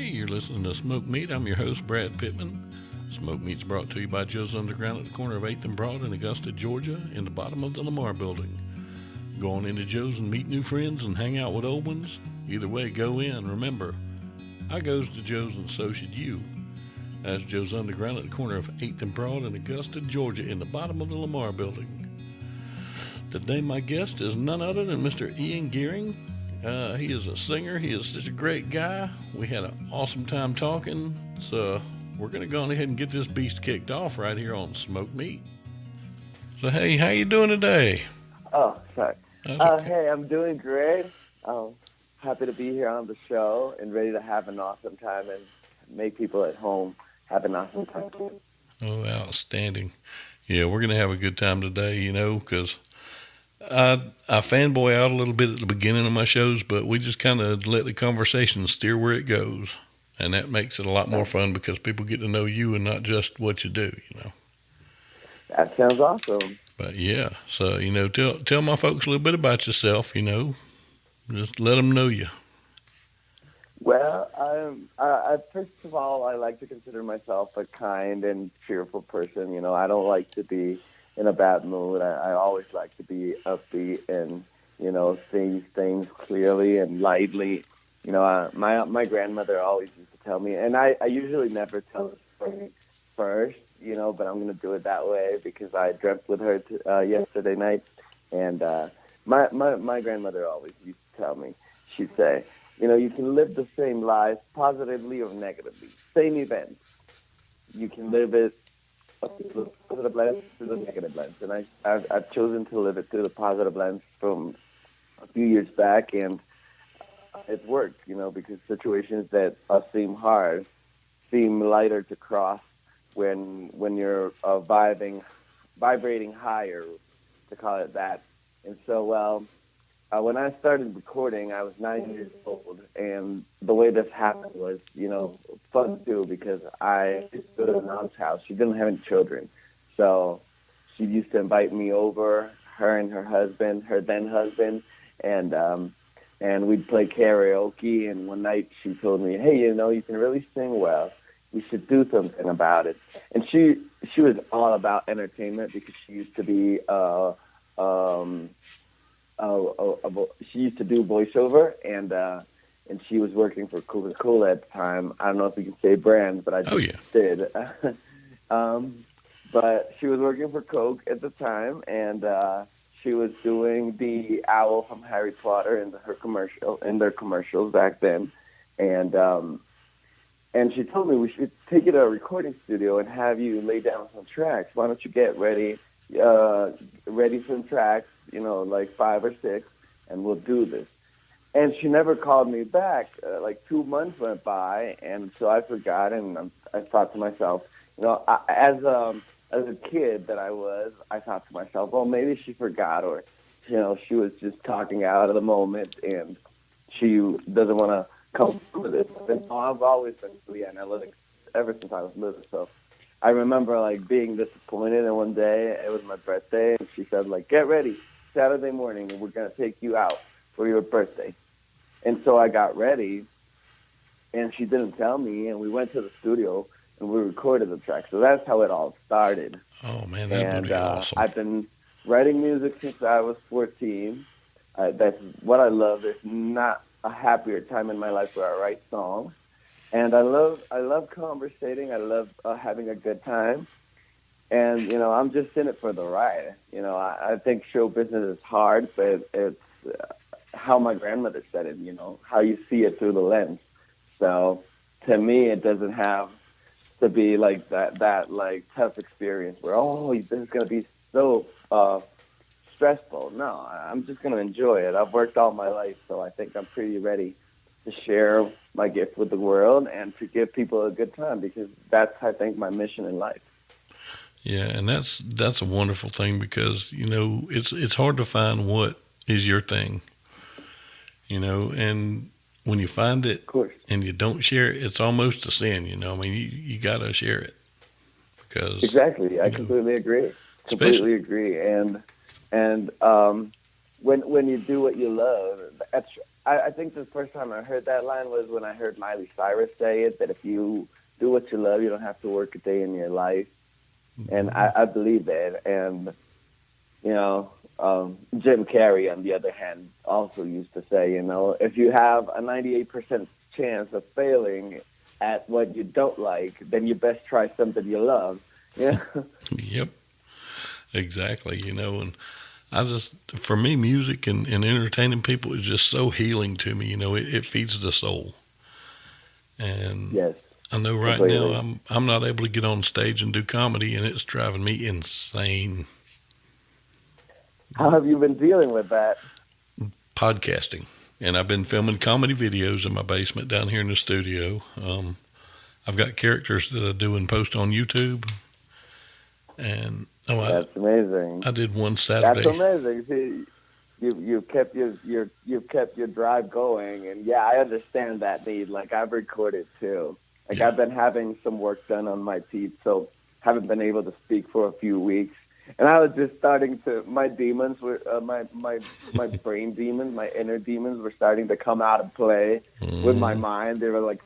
Hey, you're listening to Smoke Meat. I'm your host, Brad Pittman. Smoke Meat's brought to you by Joe's Underground at the corner of 8th and Broad in Augusta, Georgia, in the bottom of the Lamar Building. Go on into Joe's and meet new friends and hang out with old ones. Either way, go in. Remember, I goes to Joe's and so should you. That's Joe's Underground at the corner of 8th and Broad in Augusta, Georgia, in the bottom of the Lamar Building. Today, my guest is none other than Mr. Ian Guerin. He is a singer. He is such a great guy. We had an awesome time talking. So we're going to go on ahead and get this beast kicked off right here on Smoke Meat. So, hey, how you doing today? Oh, sorry. Okay. Hey, I'm doing great. Happy to be here on the show and ready to have an awesome time and make people at home have an awesome time too. Oh, outstanding. Yeah, we're going to have a good time today, because I fanboy out a little bit at the beginning of my shows, but we just kind of let the conversation steer where it goes. And that makes it a lot more fun because people get to know you and not just what you do. That sounds awesome. But yeah, so, tell my folks a little bit about yourself, just let them know you. Well, first of all, I like to consider myself a kind and cheerful person. I don't like to be in a bad mood. I always like to be upbeat and, see things clearly and lightly. My grandmother always used to tell me, and I usually never tell the story first, but I'm going to do it that way because I dreamt with her yesterday night. And my grandmother always used to tell me, she'd say, you can live the same life positively or negatively. Same event. You can live it through the positive lens, through the negative lens. And I've chosen to live it through the positive lens from a few years back, and it worked, because situations that seem hard seem lighter to cross when you're vibrating higher, to call it that. And so, when I started recording, I was 9 years old, and the way this happened was, fun too, because I used to go to my mom's house. She didn't have any children, so she used to invite me over, her and her husband, her then husband, and we'd play karaoke. And one night she told me, "Hey, you can really sing well. We should do something about it." And she was all about entertainment because she used to be she used to do voiceover, and she was working for Coca-Cola at the time. I don't know if you can say brands, but I just did. But she was working for Coke at the time, and she was doing the owl from Harry Potter in their commercials back then, and she told me we should take you to a recording studio and have you lay down some tracks. Why don't you get ready some tracks, like 5 or 6, and we'll do this. And she never called me back. Like 2 months went by, and so I forgot. And I thought to myself, as a kid that I thought to myself, well, maybe she forgot, or she was just talking out of the moment, and she doesn't want to come with it. And I've always been really analytic ever since I was little. So I remember being disappointed, and one day it was my birthday, and she said get ready, Saturday morning, and we're gonna take you out for your birthday. And so I got ready, and she didn't tell me, and we went to the studio and we recorded the track. So that's how it all started. Oh man, that would be awesome. I've been writing music since I was 14. That's what I love. There's not a happier time in my life where I write songs. And I love conversating. I love having a good time. And, I'm just in it for the ride. I think show business is hard, but it's how my grandmother said it, how you see it through the lens. So to me, it doesn't have to be like that tough experience where, this is going to be so stressful. No, I'm just going to enjoy it. I've worked all my life, so I think I'm pretty ready to share my gift with the world and to give people a good time, because that's, I think, my mission in life. Yeah, and that's a wonderful thing because, it's hard to find what is your thing, and when you find it and you don't share it, it's almost a sin, I mean, you got to share it because... Exactly. I completely agree. Completely agree. And when you do what you love, I think the first time I heard that line was when I heard Miley Cyrus say it, that if you do what you love, you don't have to work a day in your life. And I believe that. And, you know, Jim Carrey, on the other hand, also used to say, you know, if you have a 98% chance of failing at what you don't like, then you best try something you love. Yeah. Yep, exactly. You know, and for me, music and entertaining people is just so healing to me. You know, it feeds the soul. And Yes, I know right now completely. I'm not able to get on stage and do comedy, and it's driving me insane. How have you been dealing with that? Podcasting, and I've been filming comedy videos in my basement down here in the studio. I've got characters that I do and post on YouTube, and That's amazing. I did one That's Saturday. amazing. See, you've kept you've kept your drive going, and yeah, I understand that need. Like I've recorded too. Like Yeah, I've been having some work done on my teeth, so haven't been able to speak for a few weeks. And I was just starting to my demons were my brain demons, my inner demons were starting to come out and play with my mm, mind. They were like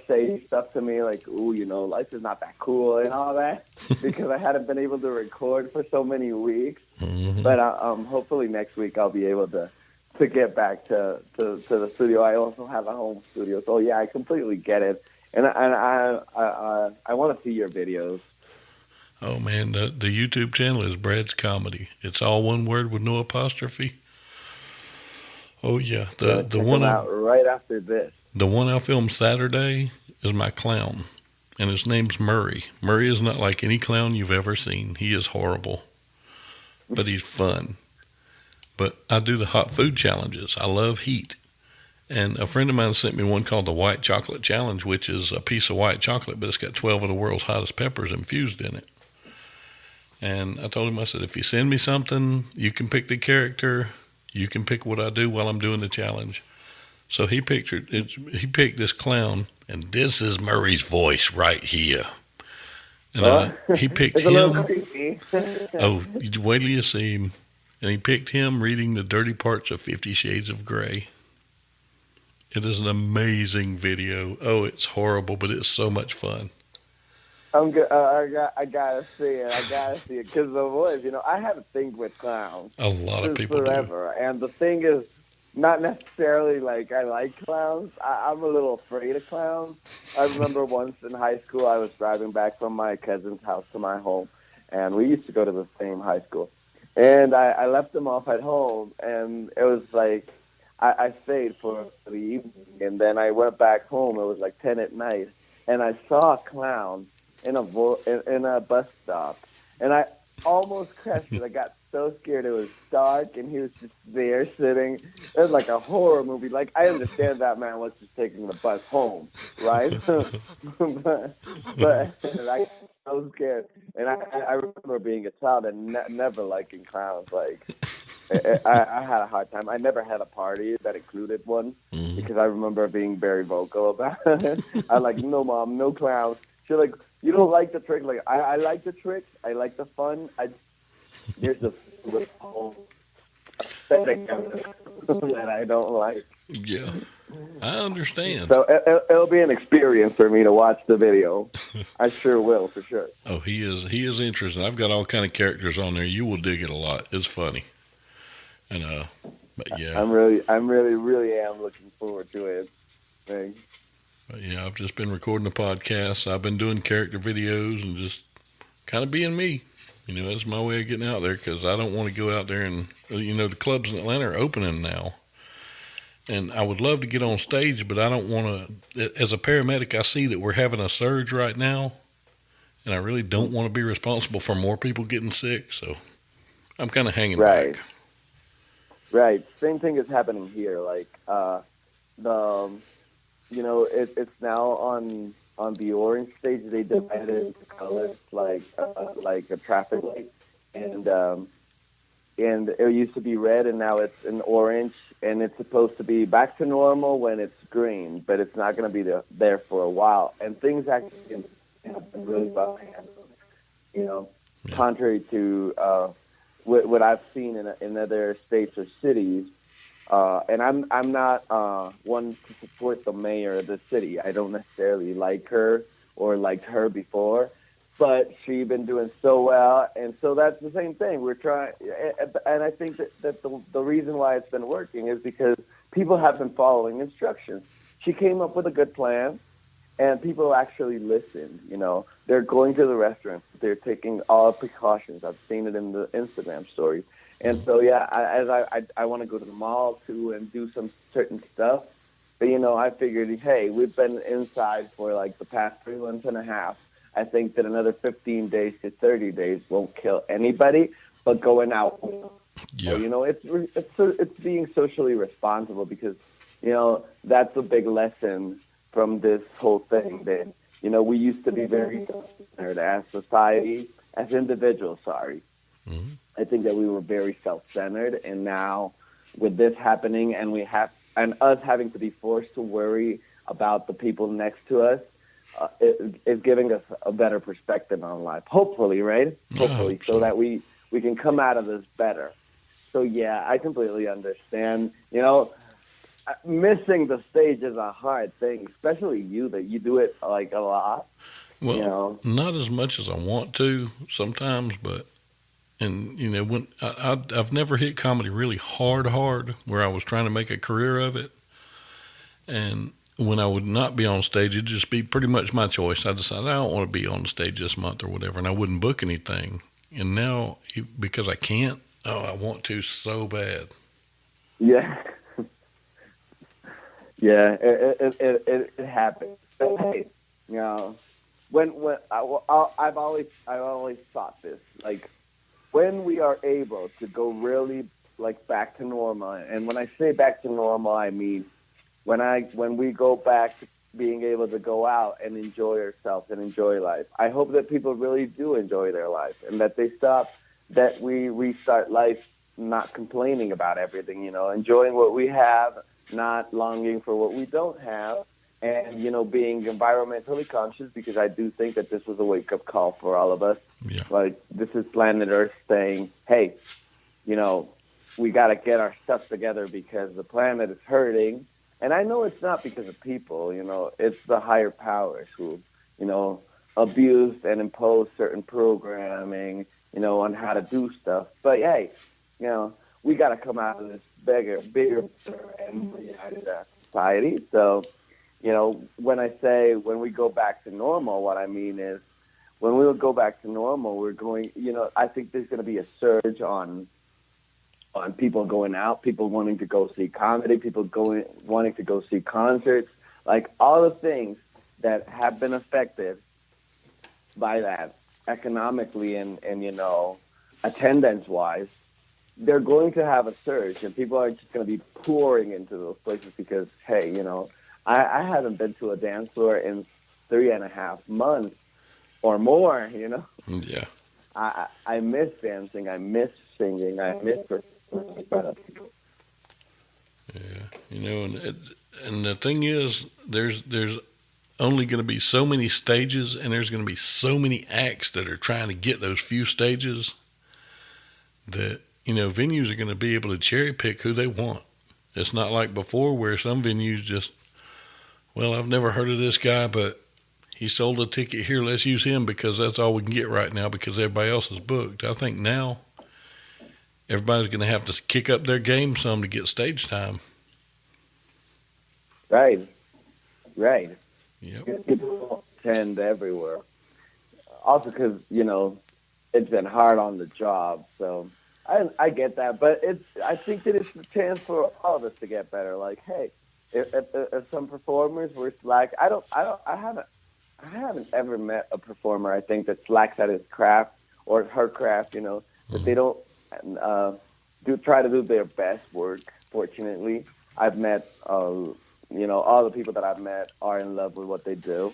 say stuff to me like, "Ooh, you know, life is not that cool" and all that because I hadn't been able to record for so many weeks. mm, But hopefully next week I'll be able to get back to the studio. I also have a home studio, so yeah, I completely get it, and I want to see your videos. oh man, the YouTube channel is Brad's Comedy. It's all one word with no apostrophe. Oh yeah, Gonna check them out right after this. the one I filmed Saturday is my clown, and his name's Murray. Murray is not like any clown you've ever seen. He is horrible, but he's fun. But I do the hot food challenges. I love heat. And a friend of mine sent me one called the White Chocolate Challenge, which is a piece of white chocolate, but it's got 12 of the world's hottest peppers infused in it. And I told him, I said, if you send me something, you can pick the character, you can pick what I do while I'm doing the challenge. So he picked this clown, and this is Murray's voice right here. And Well, he picked it's a little him. creepy. Oh, you wait till you see him. And he picked him reading the dirty parts of 50 Shades of Grey. It is an amazing video. Oh, it's horrible, but it's so much fun. I'm good. I gotta see it. I gotta see it because the voice. You know, I have a thing with clowns A lot of since people do. forever, and the thing is, not necessarily like I like clowns. I'm a little afraid of clowns. I remember once in high school, I was driving back from my cousin's house to my home, and we used to go to the same high school. And I left them off at home, and it was like I stayed for the evening, and then I went back home. It was like 10 at night, and I saw a clown in a bus stop, and I almost crashed it. I got so scared. It was dark, and he was just there sitting. It was like a horror movie. Like I understand that man was just taking the bus home, right? but I got so scared, and I remember being a child and never liking clowns. Like I had a hard time. I never had a party that included one Mhm. because I remember being very vocal about it. I like, no, mom, no clowns. She's like, you don't like the trick. Like, I like the tricks. I like the fun. There's the whole aesthetic of it that I don't like. Yeah, I understand. So it'll be an experience for me to watch the video. I sure will, for sure. Oh, he is interesting. I've got all kind of characters on there. You will dig it a lot. It's funny. And but yeah, I'm really am looking forward to it. Thanks. I've just been recording the podcast. I've been doing character videos and just kind of being me. You know, that's my way of getting out there because I don't want to go out there and the clubs in Atlanta are opening now. And I would love to get on stage, but I don't want to. As a paramedic, I see that we're having a surge right now, and I really don't want to be responsible for more people getting sick. So I'm kind of hanging Right. back. Right. Same thing is happening here. Like the it's now on the orange stage. They divided it into colors like a traffic light, and and it used to be red, and now it's an orange, and it's supposed to be back to normal when it's green, but it's not going to be there for a while. And things actually have been really well handled. You know, Yeah. contrary to what I've seen in other states or cities. And I'm not one to support the mayor of the city. I don't necessarily like her or liked her before, but she been doing so well, and so that's the same thing. We're trying, and I think that the reason why it's been working is because people have been following instructions. She came up with a good plan, and people actually listened. You know, they're going to the restaurant, they're taking all precautions. I've seen it in the Instagram stories, and so yeah, I want to go to the mall too and do some certain stuff. But you know, I figured, hey, we've been inside for like the past 3 months and a half. I think that another 15 days to 30 days won't kill anybody, but going out, Yeah. you know, it's being socially responsible because, you know, that's a big lesson from this whole thing that, you know, we used to be very self-centered as society, as individuals, sorry. Mm-hmm. I think that we were very self-centered, and now with this happening and and us having to be forced to worry about the people next to us, is giving us a better perspective on life. Hopefully, right? I Hopefully, hope so so. that we can come out of this better. So yeah, I completely understand. You know, missing the stage is a hard thing, especially you that you do it like a lot. You Well, know, not as much as I want to sometimes, but and you know when I've never hit comedy really hard where I was trying to make a career of it, and when I would not be on stage, it'd just be pretty much my choice. I decided I don't want to be on stage this month or whatever, and I wouldn't book anything. And now because I can't, oh, I want to so bad. yeah, yeah, it happens. But hey, you know, when I've always thought this, like when we are able to go really like back to normal, and when I say back to normal, I mean when we go back to being able to go out and enjoy ourselves and enjoy life. I hope that people really do enjoy their life and that they stop, that we restart life not complaining about everything, you know, enjoying what we have, not longing for what we don't have, and, you know, being environmentally conscious because I do think that this was a wake up call for all of us. Yeah, Like, this is planet Earth saying, hey, you know, we got to get our stuff together because the planet is hurting. And I know it's not because of people, you know, it's the higher powers who, you know, abused and imposed certain programming, you know, on how to do stuff. But hey, you know, we got to come out of this bigger, and more united society. So, you know, when I say when we go back to normal, what I mean is when we will go back to normal, we're going, you know, I think there's going to be a surge on people going out, people wanting to go see comedy, people going wanting to go see concerts, like all the things that have been affected by that economically and you know, attendance wise, they're going to have a surge and people are just going to be pouring into those places because hey, you know, I haven't been to a dance floor in 3.5 months or more, you know. yeah. I miss dancing, I miss singing, I miss performing. Yeah, you know, and the thing is, there's only going to be so many stages, and there's going to be so many acts that are trying to get those few stages that you know venues are going to be able to cherry pick who they want. It's not like before where some venues just, well, I've never heard of this guy, but he sold a ticket here. Let's use him because that's all we can get right now because everybody else is booked. I think now everybody's going to have to kick up their game some to get stage time. Right, right. Yep. People attend everywhere. Also, because you know it's been hard on the job, so I get that. But I think that it's a chance for all of us to get better. Like, hey, if some performers were slack, I haven't ever met a performer I think that slacks at his craft or her craft. You know that they don't uh, do try to do their best work. Fortunately, I've met you know, all the people that I've met are in love with what they do,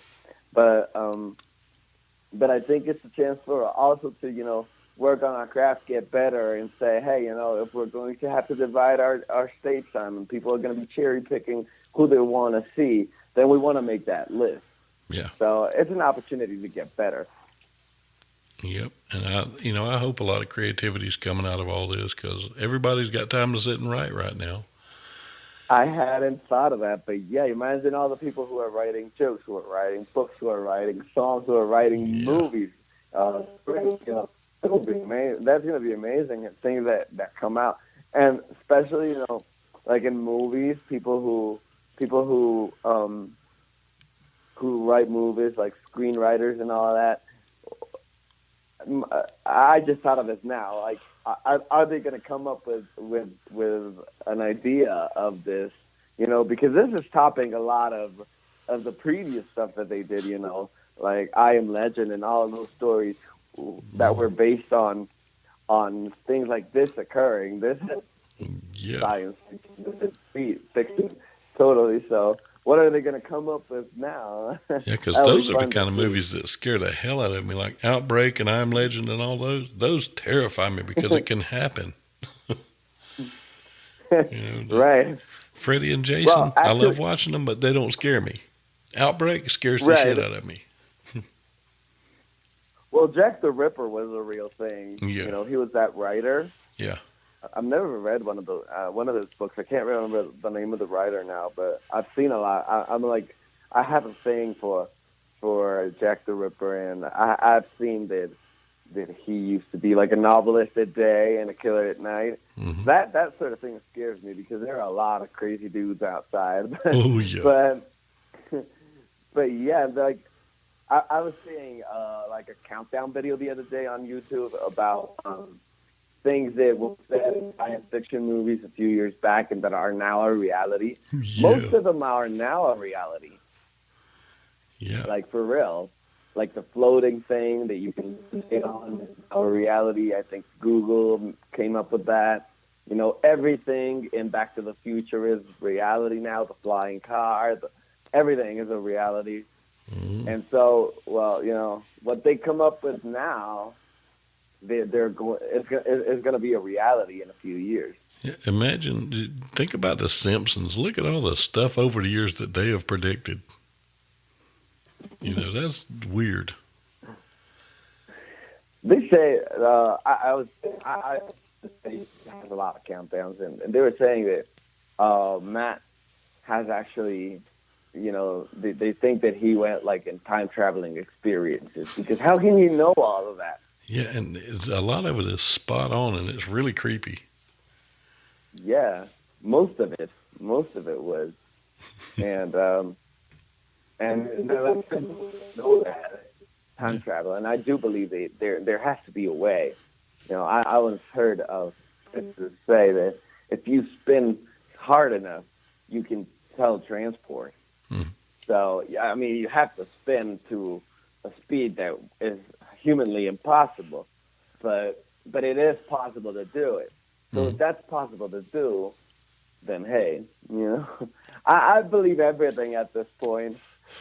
but I think it's a chance for also to you know work on our craft, get better, and say, hey, you know, if we're going to have to divide our stage time and people are going to be cherry picking who they want to see, then we want to make that list. Yeah. So it's an opportunity to get better. Yep. And you know, I hope a lot of creativity is coming out of all this because everybody's got time to sit and write right now. I hadn't thought of that, but yeah, imagine all the people who are writing jokes, who are writing books, who are writing songs, who are writing Yeah. movies. It'll be amazing. That's going to be amazing. Things that come out, and especially like in movies, who write movies, like screenwriters and all that. I just thought of this now. Like, are they going to come up with an idea of this? Because this is topping a lot of the previous stuff that they did. Like I Am Legend and all of those stories that were based on things like this occurring. This is science fiction, this is fiction, totally. So, what are they going to come up with now? Yeah, because those are the kind of movies that scare the hell out of me, like Outbreak and I Am Legend and all those. Those terrify me because it can happen. Right. Freddy and Jason, Well, actually, I love watching them, but they don't scare me. Outbreak scares the Right. shit out of me. Well, Jack the Ripper was a real thing. Yeah. He was that writer. Yeah. I've never read one of his books. I can't remember the name of the writer now, but I've seen a lot. I have a thing for Jack the Ripper, and I've seen that he used to be like a novelist at day and a killer at night. Mm-hmm. That sort of thing scares me because there are a lot of crazy dudes outside. Oh, yeah. But yeah, like I was seeing like a countdown video the other day on YouTube about things that were said in science fiction movies a few years back and that are now a reality. Yeah. Most of them are now a reality. Yeah. Like for real. Like the floating thing that you can sit on is a reality. I think Google came up with that. Everything in Back to the Future is reality now. The flying car, everything is a reality. Mm-hmm. And so, what they come up with now, it's going to be a reality in a few years. Yeah, think about The Simpsons. Look at all the stuff over the years that they have predicted. That's weird. They say I have a lot of countdowns, and they were saying that Matt has actually, they think that he went like in time traveling experiences, because how can you know all of that? Yeah, and a lot of it is spot on, and it's really creepy. Yeah, most of it was, and they're like, know that time travel, and I do believe there has to be a way. I once heard of physicists say that if you spin hard enough, you can teletransport. So I mean, you have to spin to a speed that is humanly impossible, but it is possible to do it. So if that's possible to do, then hey, I believe everything at this point.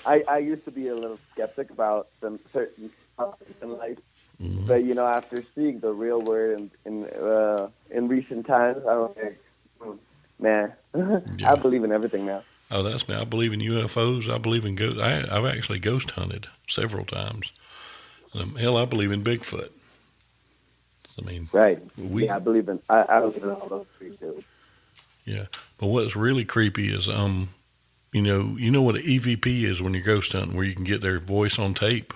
I used to be a little skeptic about some certain topics in life, but after seeing the real world in recent times, I'm like, man, Yeah. I believe in everything now. Oh, that's me. I believe in UFOs. I believe in ghosts. I've actually ghost hunted several times. Hell, I believe in Bigfoot. I mean, Right. I believe in all those three too. Yeah, but what's really creepy is you know what an EVP is when you're ghost hunting, where you can get their voice on tape.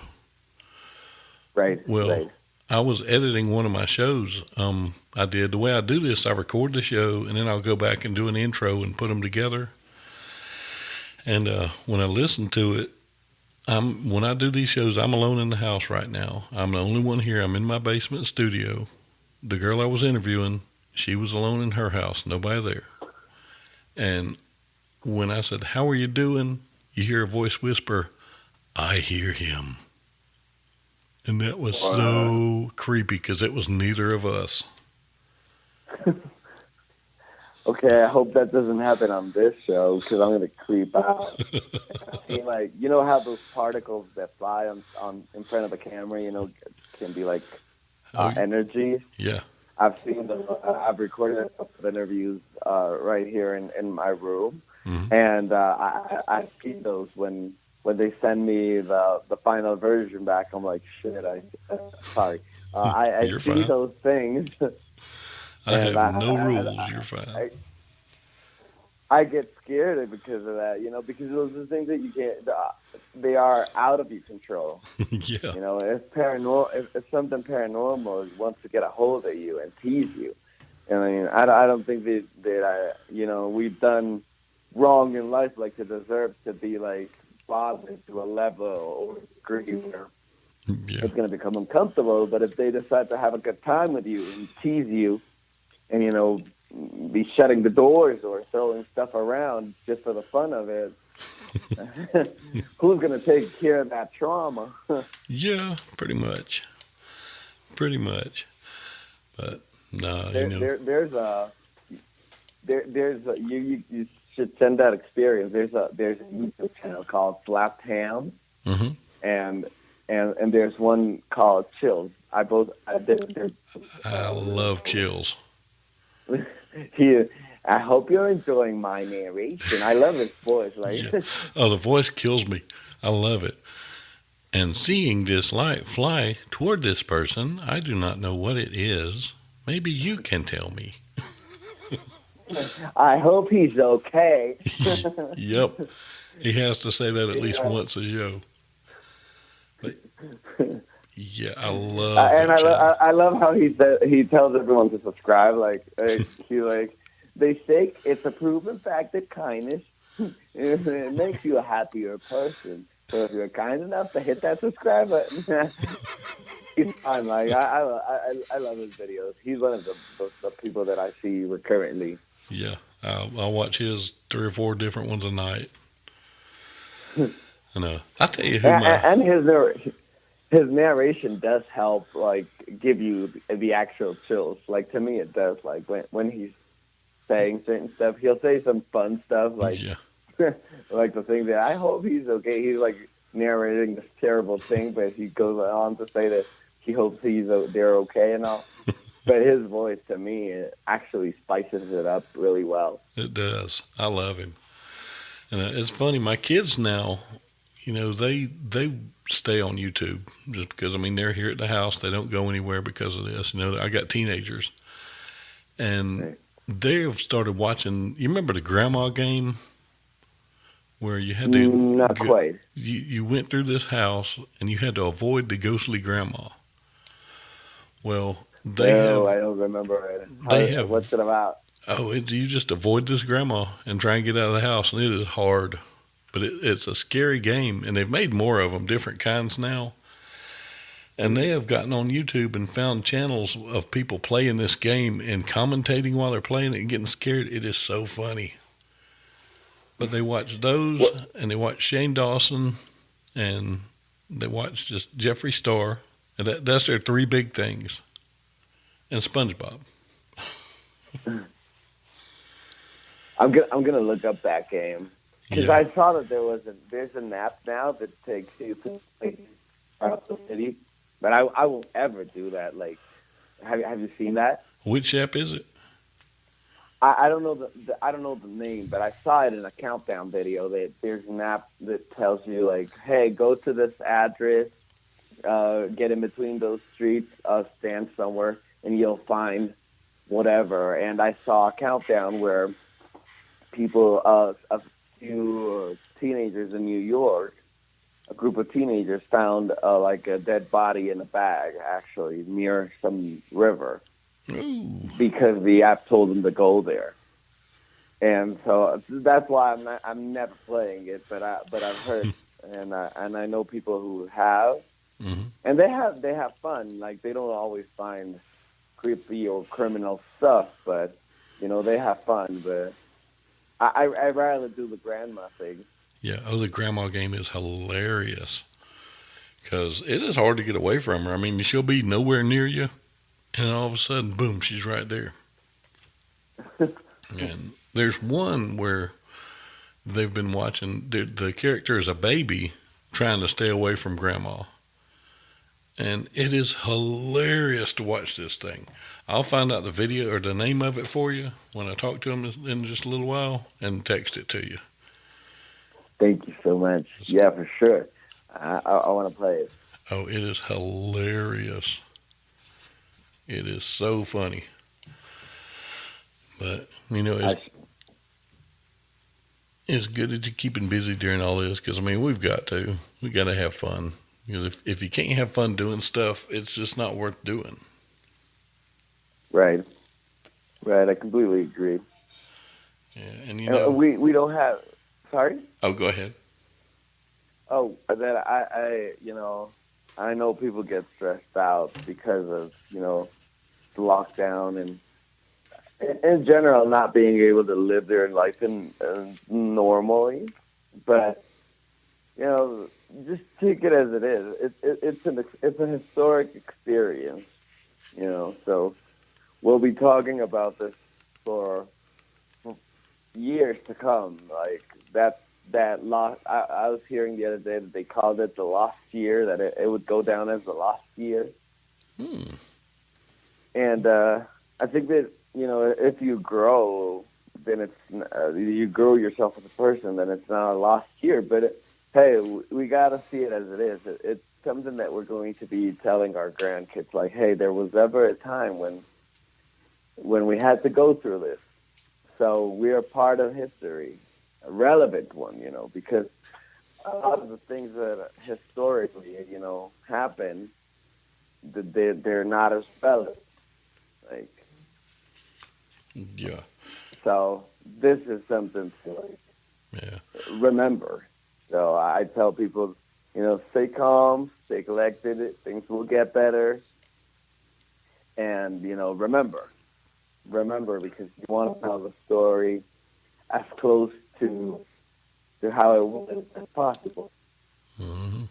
Right. Well, right. I was editing one of my shows. The way I do this, I record the show and then I'll go back and do an intro and put them together. And when I listen to it, when I do these shows, I'm alone in the house right now. I'm the only one here. I'm in my basement studio. The girl I was interviewing, she was alone in her house, nobody there. And when I said, "How are you doing?" you hear a voice whisper, "I hear him." And that was so creepy because it was neither of us. Okay, I hope that doesn't happen on this show because I'm going to creep out. I mean, like, how those particles that fly on in front of the camera, can be like energies. Yeah. I've seen them. I've recorded a couple of interviews right here in my room, and I see those when they send me the final version back. I'm like, shit. Sorry. I You're see fine. those things. I have no rules. You're fine. I get scared because of that, because those are things that you can't. They are out of your control. Yeah. If something paranormal wants to get a hold of you and tease you, and I don't think we've done wrong in life like to deserve to be like bothered to a level or degree where Yeah. it's going to become uncomfortable. But if they decide to have a good time with you and tease you, and be shutting the doors or throwing stuff around just for the fun of it, who's going to take care of that trauma? Yeah, pretty much. Pretty much. But no, you should send that experience. There's a YouTube channel called Slapped Ham, Hmm. and there's one called Chills. I love chills. He, I hope you're enjoying my narration. I love his voice. Yeah. Oh, the voice kills me. I love it. And seeing this light fly toward this person, I do not know what it is. Maybe you can tell me. I hope he's okay. Yep. He has to say that at least once a show. But yeah, I love And that channel. I love how he tells everyone to subscribe. They say it's a proven fact that kindness it makes you a happier person. So if you're kind enough to hit that subscribe button, he's fine. I love his videos. He's one of the people that I see recurrently. Yeah, I'll watch his 3 or 4 different ones a night. And I'll tell you who my And his narration does help, like give you the actual chills. Like to me, it does. Like when he's saying certain stuff, he'll say some fun stuff, like yeah. like the thing that I hope he's okay. He's like narrating this terrible thing, but he goes on to say that he hopes they're okay and all. But his voice, to me, it actually spices it up really well. It does. I love him. And it's funny. My kids now, they stay on YouTube just because they're here at the house. They don't go anywhere because of this. I got teenagers, and Right. they've started watching. You remember the grandma game where you had to Not quite. you went through this house and you had to avoid the ghostly grandma. Well, I don't remember it. What's it about? you just avoid this grandma and try and get out of the house, and it is hard. But it's a scary game, and they've made more of them, different kinds now. And they have gotten on YouTube and found channels of people playing this game and commentating while they're playing it and getting scared. It is so funny. But they watch those, and they watch Shane Dawson, and they watch just Jeffree Star, and that's their 3 big things. And SpongeBob. I'm gonna look up that game because Yeah. I saw that there's an app now that takes you to out the city, but I won't ever do that. Like, have you seen that? Which app is it? I don't know I don't know the name, but I saw it in a countdown video. That there's an app that tells you like, hey, go to this address, get in between those streets, stand somewhere, and you'll find whatever. And I saw a countdown where people, a few teenagers in New York, a group of teenagers found like a dead body in a bag, actually near some river, Ooh. because the app told them to go there. And so that's why I'm never playing it, but I've heard and I know people who have, Mm-hmm. and they have fun. Like they don't always find creepy or criminal stuff, but they have fun. But I rather do the grandma thing. Yeah. Oh, the grandma game is hilarious because it is hard to get away from her. She'll be nowhere near you, and all of a sudden, boom, she's right there. And there's one where they've been watching. The character is a baby trying to stay away from grandma. And it is hilarious to watch this thing. I'll find out the video or the name of it for you when I talk to him in just a little while and text it to you. Thank you so much. Yeah, for sure. I want to play it. Oh, it is hilarious. It is so funny. But, It's good that you're keeping busy during all this because, I mean, we got to have fun. Because if you can't have fun doing stuff, it's just not worth doing. Right. Right. I completely agree. Yeah, and And we don't have. Sorry. oh, go ahead. Oh, that I know people get stressed out because of the lockdown and in general not being able to live their life normally. But just take it as it is. It's a historic experience. So we'll be talking about this for years to come. Like that lost. I was hearing the other day that they called it the lost year. That it would go down as the lost year. And I think that if you grow, then you grow yourself as a person. Then it's not a lost year. But hey, we got to see it as it is. It's something that we're going to be telling our grandkids. Like, hey, there was ever a time when we had to go through this. So we are part of history, a relevant one, because a lot of the things that historically, happen, they're not as relevant. Like, Yeah. so this is something to remember. So I tell people, stay calm, stay collected. Things will get better, and remember because you want to tell the story as close to how it was as possible. Mm-hmm.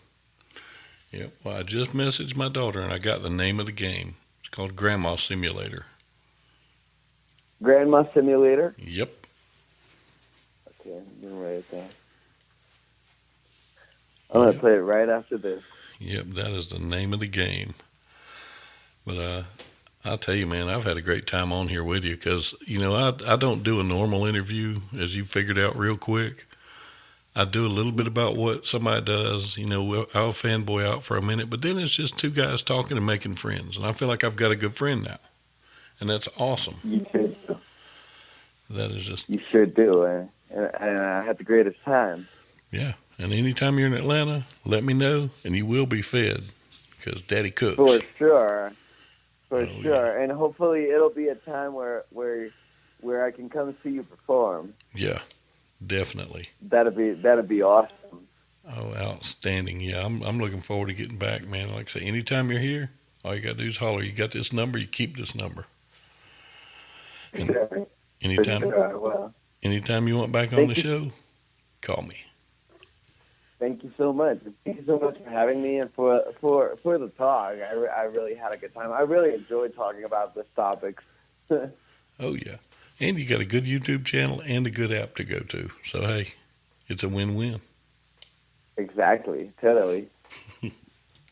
Yep. Well, I just messaged my daughter and I got the name of the game. It's called Grandma Simulator. Grandma Simulator? Yep. Okay, I'm going to write it down. I'm going to play it right after this. Yep, that is the name of the game. But I'll tell you, man, I've had a great time on here with you because, I don't do a normal interview, as you figured out real quick. I do a little bit about what somebody does. I'll fanboy out for a minute, but then it's just two guys talking and making friends. And I feel like I've got a good friend now. And that's awesome. You should do. That is just... You should do. And I had the greatest time. Yeah. And anytime you're in Atlanta, let me know, and you will be fed because Daddy cooks. For sure. For sure. Yeah. And hopefully it'll be a time where I can come see you perform. Yeah. Definitely. That'd be awesome. Oh, outstanding. Yeah, I'm looking forward to getting back, man. Like I say, anytime you're here, all you got to do is holler. You got this number, you keep this number. And Sure. anytime, Sure. Well, anytime you want back on the show, call me. Thank you so much. Thank you so much for having me and for the talk. I really had a good time. I really enjoyed talking about this topic. Oh, yeah. And you got a good YouTube channel and a good app to go to. So, hey, it's a win-win. Exactly. Totally.